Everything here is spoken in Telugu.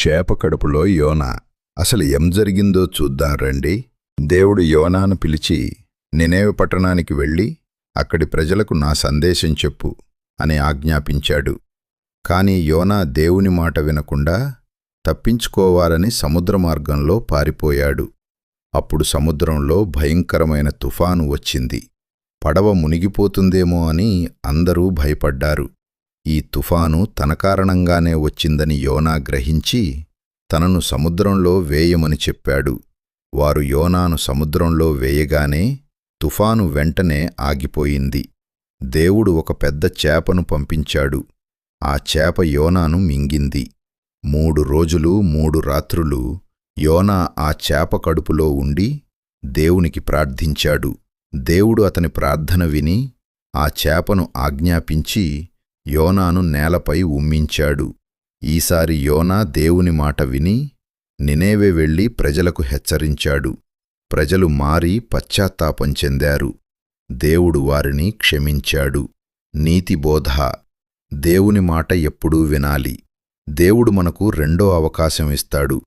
చేప కడుపులో యోనా. అసలు ఏం జరిగిందో చూద్దాం రండి. దేవుడు యోనాను పిలిచి, నినేవె పట్టణానికి వెళ్ళి అక్కడి ప్రజలకు నా సందేశం చెప్పు అని ఆజ్ఞాపించాడు. కాని యోనా దేవుని మాట వినకుండా తప్పించుకోవాలని సముద్రమార్గంలో పారిపోయాడు. అప్పుడు సముద్రంలో భయంకరమైన తుఫాను వచ్చింది. పడవ మునిగిపోతుందేమో అని అందరూ భయపడ్డారు. ఈ తుఫాను తన కారణంగానే వచ్చిందని యోనా గ్రహించి తనను సముద్రంలో వేయమని చెప్పాడు. వారు యోనాను సముద్రంలో వేయగానే తుఫాను వెంటనే ఆగిపోయింది. దేవుడు ఒక పెద్ద చేపను పంపించాడు. ఆ చేప యోనాను మింగింది. 3 రోజులు 3 రాత్రులు యోనా ఆ చేప కడుపులో ఉండి దేవునికి ప్రార్థించాడు. దేవుడు అతని ప్రార్థన విని ఆ చేపను ఆజ్ఞాపించి యోనాను నేలపై ఉమ్మించాడు. ఈసారి యోనా దేవుని మాట విని నినేవె వెళ్లి ప్రజలకు హెచ్చరించాడు. ప్రజలు మారి పశ్చాత్తాపం చెందారు. దేవుడు వారిని క్షమించాడు. నీతిబోధ: దేవుని మాట ఎప్పుడూ వినాలి. దేవుడు మనకు రెండో అవకాశం ఇస్తాడు.